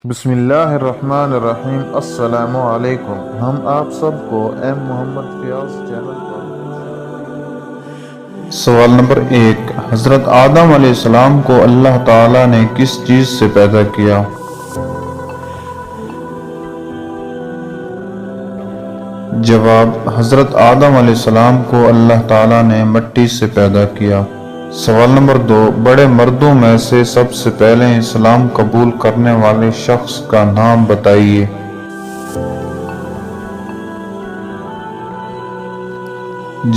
بسم اللہ الرحمن الرحیم۔ السلام علیکم۔ ہم آپ سب کو ایم محمد فیاض چینل پر سوال نمبر 1، حضرت آدم علیہ السلام کو اللہ تعالیٰ نے کس چیز سے پیدا کیا؟ جواب، حضرت آدم علیہ السلام کو اللہ تعالیٰ نے مٹی سے پیدا کیا۔ سوال نمبر 2، بڑے مردوں میں سے سب سے پہلے اسلام قبول کرنے والے شخص کا نام بتائیے۔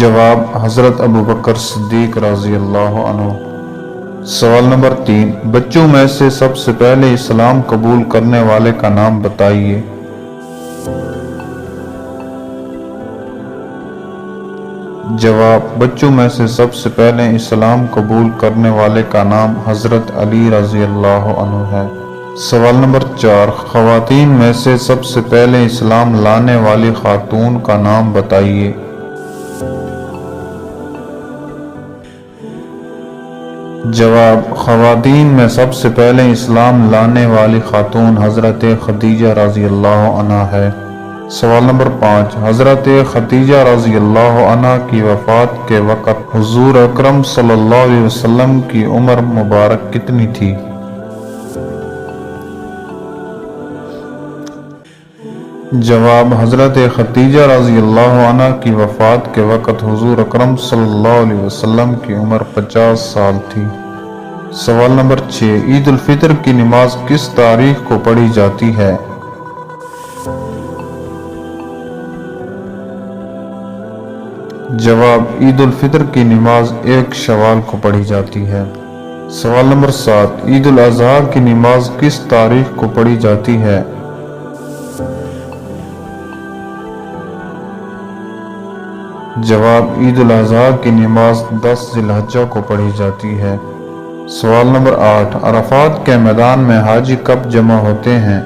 جواب، حضرت ابوبکر صدیق رضی اللہ عنہ۔ سوال نمبر 3، بچوں میں سے سب سے پہلے اسلام قبول کرنے والے کا نام بتائیے۔ جواب، بچوں میں سے سب سے پہلے اسلام قبول کرنے والے کا نام حضرت علی رضی اللہ عنہ ہے۔ سوال نمبر 4، خواتین میں سے سب سے پہلے اسلام لانے والی خاتون کا نام بتائیے۔ جواب، خواتین میں سب سے پہلے اسلام لانے والی خاتون حضرت خدیجہ رضی اللہ عنہا ہے۔ سوال نمبر 5، حضرت خدیجہ رضی اللہ عنہا کی وفات کے وقت حضور اکرم صلی اللہ علیہ وسلم کی عمر مبارک کتنی تھی؟ جواب، حضرت خدیجہ رضی اللہ عنہا کی وفات کے وقت حضور اکرم صلی اللہ علیہ وسلم کی عمر 50 سال تھی۔ سوال نمبر 6، عید الفطر کی نماز کس تاریخ کو پڑھی جاتی ہے؟ جواب، عید الفطر کی نماز 1 شوال کو پڑھی جاتی ہے۔ سوال نمبر 7، عید الاضحیٰ کی نماز کس تاریخ کو پڑھی جاتی ہے؟ جواب، عید الاضحیٰ کی نماز 10 ذی الحجہ کو پڑھی جاتی ہے۔ سوال نمبر 8، عرفات کے میدان میں حاجی کب جمع ہوتے ہیں؟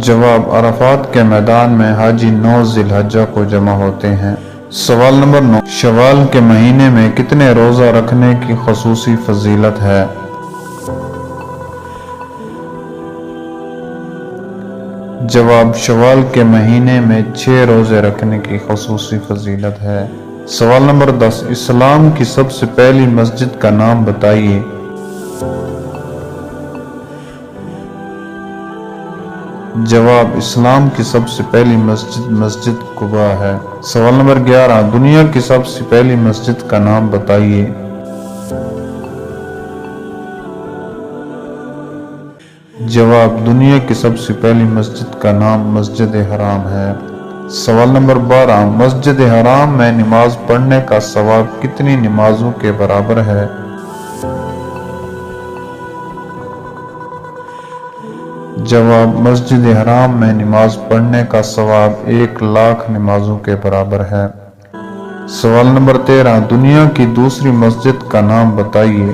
جواب، عرفات کے میدان میں حاجی 9 ذی الحجہ کو جمع ہوتے ہیں۔ سوال نمبر 9، شوال کے مہینے میں کتنے روزہ رکھنے کی خصوصی فضیلت ہے؟ جواب، شوال کے مہینے میں 6 روزے رکھنے کی خصوصی فضیلت ہے۔ سوال نمبر 10، اسلام کی سب سے پہلی مسجد کا نام بتائیے۔ جواب، اسلام کی سب سے پہلی مسجد مسجد قباء ہے۔ سوال نمبر 11، دنیا کی سب سے پہلی مسجد کا نام بتائیے۔ جواب، دنیا کی سب سے پہلی مسجد کا نام مسجد حرام ہے۔ سوال نمبر 12، مسجد حرام میں نماز پڑھنے کا ثواب کتنی نمازوں کے برابر ہے؟ جواب، مسجد حرام میں نماز پڑھنے کا ثواب 1,00,000 نمازوں کے برابر ہے۔ سوال نمبر 13، دنیا کی دوسری مسجد کا نام بتائیے۔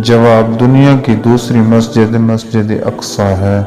جواب، دنیا کی دوسری مسجد مسجد اقصی ہے۔